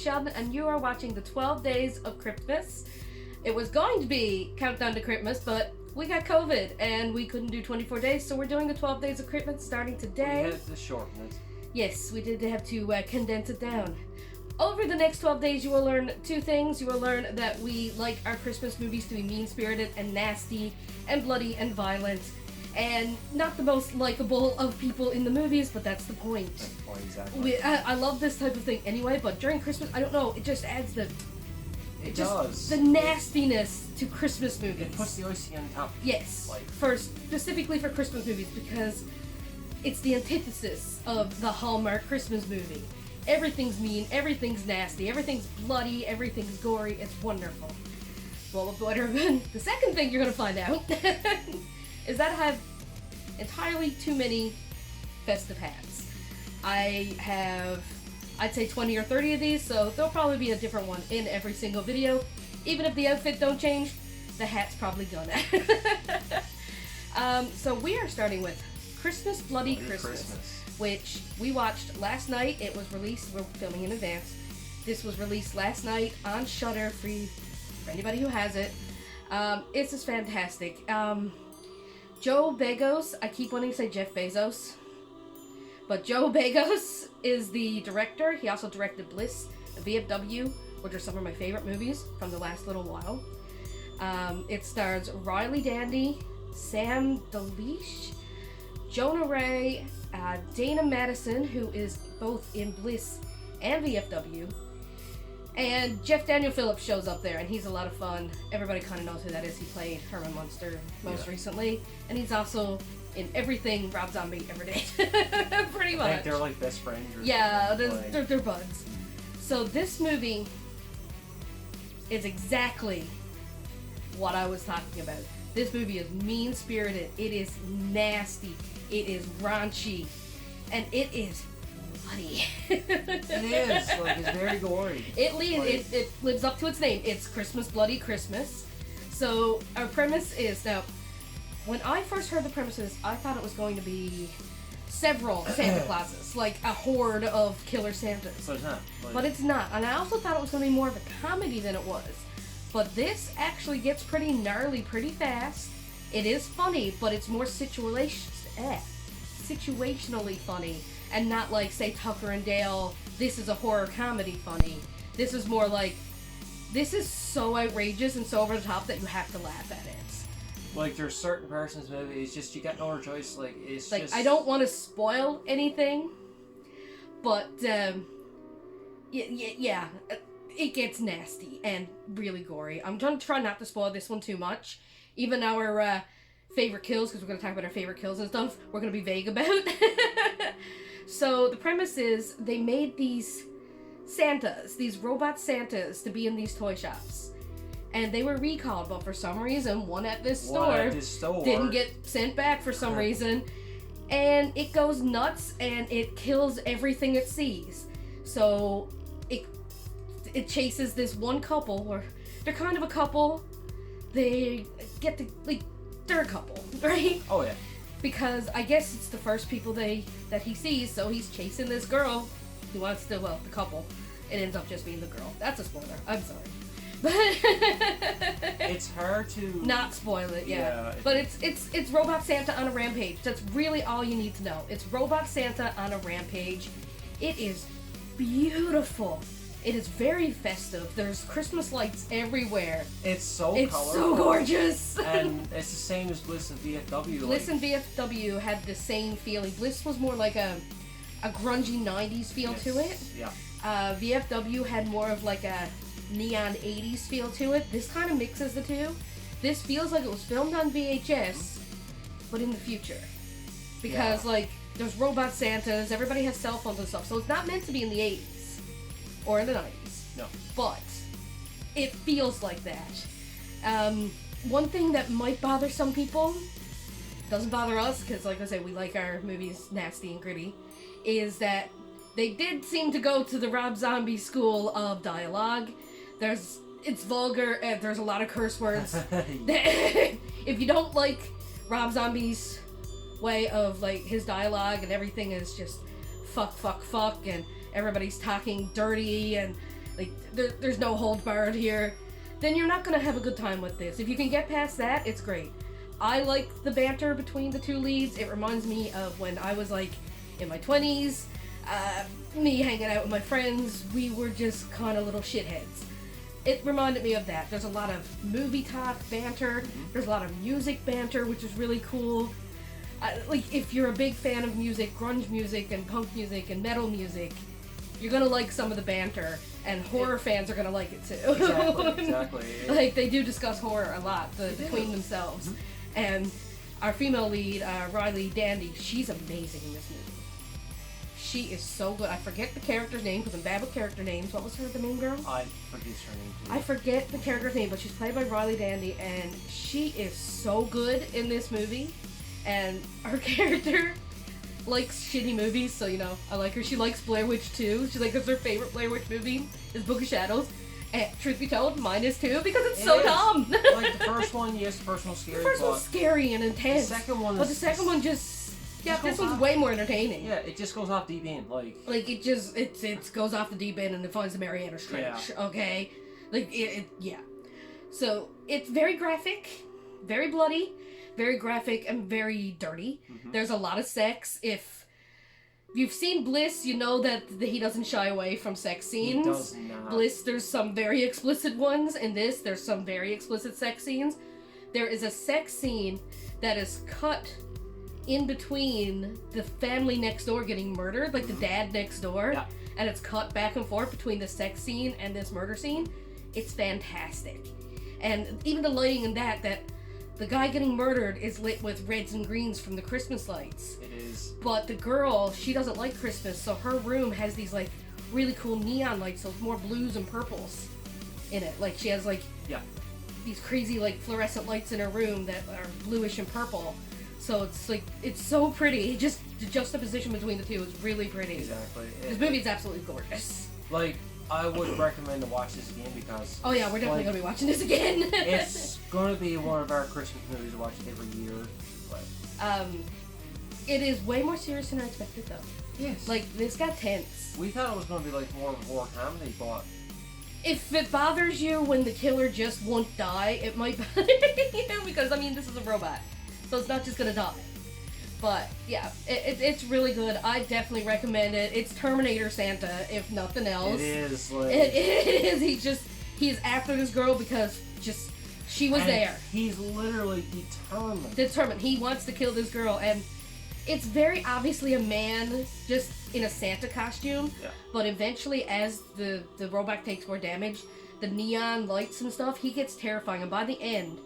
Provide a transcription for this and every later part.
Sheldon, and you are watching the 12 Days of Cryptmas. It was going to be Countdown to Cryptmas, but we got COVID, and we couldn't do 24 days, so we're doing the 12 Days of Cryptmas starting today. We had to shorten it. Yes, we did have to condense it down. Over the next 12 days, you will learn two things. You will learn that we like our Christmas movies to be mean-spirited and nasty and bloody and violent, and not the most likable of people in the movies, but that's the point. That's the point, exactly. I love this type of thing anyway, but during Christmas, I don't know, it just adds the nastiness to Christmas movies. It puts the icing on top. Yes, Like, specifically for Christmas movies, because it's the antithesis of the Hallmark Christmas movie. Everything's mean, everything's nasty, everything's bloody, everything's gory. It's wonderful. Well, the second thing you're going to find out is that I have entirely too many festive hats. I have, I'd say 20 or 30 of these, so there'll probably be a different one in every single video. Even if the outfit don't change, the hat's probably gonna. So we are starting with Christmas Bloody Christmas, which we watched last night. It was released, we're filming in advance. This was released last night on Shudder, free for anybody who has it. It's just fantastic. Joe Begos, I keep wanting to say Jeff Bezos, but Joe Begos is the director. He also directed Bliss and VFW, which are some of my favorite movies from the last little while. It stars Riley Dandy, Sam Delish, Jonah Ray, Dana Madison, who is both in Bliss and VFW, and Jeff Daniel Phillips shows up there, and he's a lot of fun. Everybody kind of knows who that is. He played Herman Munster most recently, and he's also in everything Rob Zombie ever did. Pretty much. I think they're like best friends. Yeah, they're buds. So this movie is exactly what I was talking about. This movie is mean-spirited, it is nasty, it is raunchy, and it is bloody. It is, like, it's very gory. It lives up to its name. It's Christmas Bloody Christmas. So our premise is, now, when I first heard the premises, I thought it was going to be several Santa Clauses, like a horde of killer Santas. But it's not. But it's not. And I also thought it was going to be more of a comedy than it was. But this actually gets pretty gnarly pretty fast. It is funny, but it's more situationally funny, and not like, say, Tucker and Dale, this is a horror comedy funny. This is more like, this is so outrageous and so over the top that you have to laugh at it. Like, there's certain persons maybe, it's just, you got no other choice, like, it's like, just... I don't want to spoil anything, but, yeah, it gets nasty and really gory. I'm going to try not to spoil this one too much. Even our favorite kills, because we're going to talk about our favorite kills and stuff, we're going to be vague about. So the premise is, they made these Santas, these robot Santas, to be in these toy shops. And they were recalled, but for some reason, one at this store didn't get sent back for some reason. And it goes nuts, and it kills everything it sees. So it chases this one couple, or they're kind of a couple. They get to, like, they're a couple, right? Oh, yeah. Because I guess it's the first people that he sees, so he's chasing this girl. He wants to, well, the couple. It ends up just being the girl. That's a spoiler. I'm sorry. But it's hard to not spoil it, yeah. But it's Robot Santa on a rampage. That's really all you need to know. It's Robot Santa on a rampage. It is beautiful. It is very festive. There's Christmas lights everywhere. It's so colorful. So gorgeous. And it's the same as Bliss and VFW. Bliss and VFW had the same feeling. Bliss was more like a grungy 90s feel to it. Yeah. VFW had more of like a neon 80s feel to it. This kind of mixes the two. This feels like it was filmed on VHS, but in the future. Because, like, there's robot Santas, everybody has cell phones and stuff, so it's not meant to be in the 80s. Or in the 90s. No. But it feels like that. One thing that might bother some people, doesn't bother us, because like I say, we like our movies nasty and gritty, is that they did seem to go to the Rob Zombie school of dialogue. It's vulgar, and there's a lot of curse words. If you don't like Rob Zombie's way of, like, his dialogue and everything is just fuck, and everybody's talking dirty, and like there's no hold barred here, then you're not gonna have a good time with this. If you can get past that, it's great. I like the banter between the two leads. It reminds me of when I was like in my 20s, me hanging out with my friends. We were just kind of little shitheads. It reminded me of that. There's a lot of movie talk banter. There's a lot of music banter, which is really cool. Like, if you're a big fan of music, grunge music and punk music and metal music, you're gonna like some of the banter, and horror fans are gonna like it too. Exactly. Like, they do discuss horror a lot between themselves. And our female lead, Riley Dandy, she's amazing in this movie. She is so good. I forget the character's name because I'm bad with character names. What was the main girl? I forget her name too. I forget the character's name, but she's played by Riley Dandy, and she is so good in this movie. And her character likes shitty movies, so, you know, I like her. She likes Blair Witch 2. She's like, that's her favorite Blair Witch movie is Book of Shadows. And truth be told, mine is too, because it's so dumb. Like, the first one, yes, the first one's scary. The first one's scary and intense. The second one is... But the second one just... Yeah, this one's way more entertaining. Yeah, it just goes off deep end, like it just, it goes off the deep end and it finds the Mariana Trench, okay? Like, yeah. So, it's very graphic, very bloody, very graphic, and very dirty. There's a lot of sex. If you've seen Bliss, you know that he doesn't shy away from sex scenes. He does not. Bliss, there's some very explicit ones. In this, there's some very explicit sex scenes. There is a sex scene that is cut in between the family next door getting murdered, like the dad next door, and it's cut back and forth between the sex scene and this murder scene. It's fantastic. And even the lighting in that the guy getting murdered is lit with reds and greens from the Christmas lights. it is. But the girl, she doesn't like Christmas, so her room has these like really cool neon lights, so it's more blues and purples in it. Like, she has like these crazy like fluorescent lights in her room that are bluish and purple. So it's like, it's so pretty. Just the juxtaposition between the two is really pretty. Exactly. This movie is absolutely gorgeous. Like, I would recommend to watch this again because... Oh yeah, we're definitely going to be watching this again. It's going to be one of our Christmas movies to watch every year. But... it is way more serious than I expected though. Yes. Like, this got tense. We thought it was going to be like more of a horror comedy, but... If it bothers you when the killer just won't die, it might bother you, because, I mean, this is a robot. So it's not just gonna die. But, yeah, it's really good. I definitely recommend it. It's Terminator Santa, if nothing else. It is, like... It is. He's after this girl because she was there. He's literally determined. He wants to kill this girl, and it's very obviously a man just in a Santa costume. Yeah. But eventually, as the robot takes more damage, the neon lights and stuff, he gets terrifying. And by the end,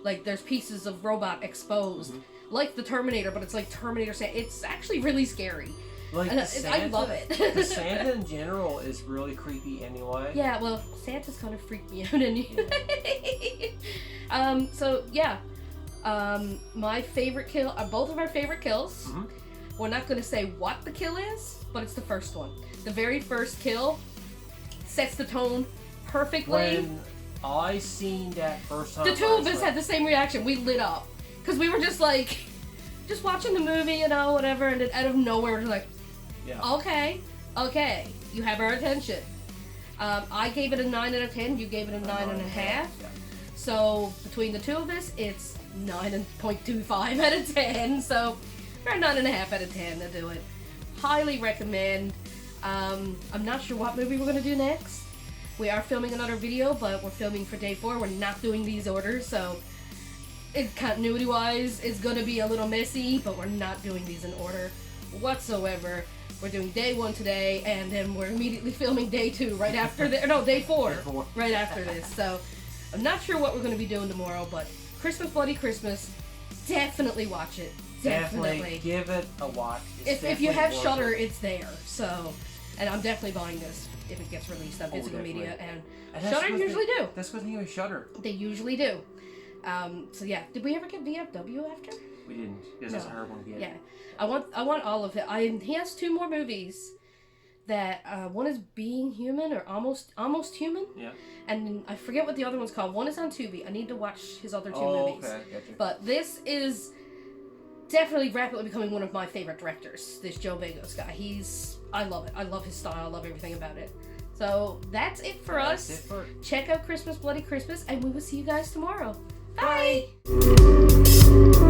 like, there's pieces of robot exposed. Like the Terminator, but it's like Terminator Santa. It's actually really scary. Like, I love it. The Santa in general is really creepy anyway. Yeah, well, Santa's kind of freaked me out anyway. So, yeah. My favorite kill, both of our favorite kills. We're not going to say what the kill is, but it's the first one. The very first kill sets the tone perfectly. When I seen that first time, the two of us had the same reaction. We lit up. Because we were just like, just watching the movie, you know, whatever, and then out of nowhere, we're just like, okay, you have our attention. I gave it a 9 out of 10, you gave it a 9.5. So, between the two of us, it's 9.25 out of 10, so we're 9.5 out of 10 to do it. Highly recommend. I'm not sure what movie we're going to do next. We are filming another video, but we're filming for day 4. We're not doing these orders, so continuity-wise, it's going to be a little messy, but we're not doing these in order whatsoever. We're doing day 1 today, and then we're immediately filming day 2 right after this. No, day 4 right after this. So, I'm not sure what we're going to be doing tomorrow, but Christmas Bloody Christmas, definitely watch it. Definitely. Give it a watch. If you have Shudder, it's there. So, and I'm definitely buying this if it gets released on physical media, and Shudder usually do. That's what I think of Shudder. They usually do. So yeah, did we ever get VFW after? We didn't. This is a hard one to get. Yeah, I want all of it. He has 2 more movies. That one is Being Human or Almost Human. Yeah. And I forget what the other one's called. One is on Tubi. I need to watch his other 2 movies. Okay, gotcha. But this is definitely rapidly becoming one of my favorite directors. This Joe Begos guy. I love it. I love his style. I love everything about it. So that's it for That's us. it for- Check out Christmas Bloody Christmas, and we will see you guys tomorrow. Bye. Bye.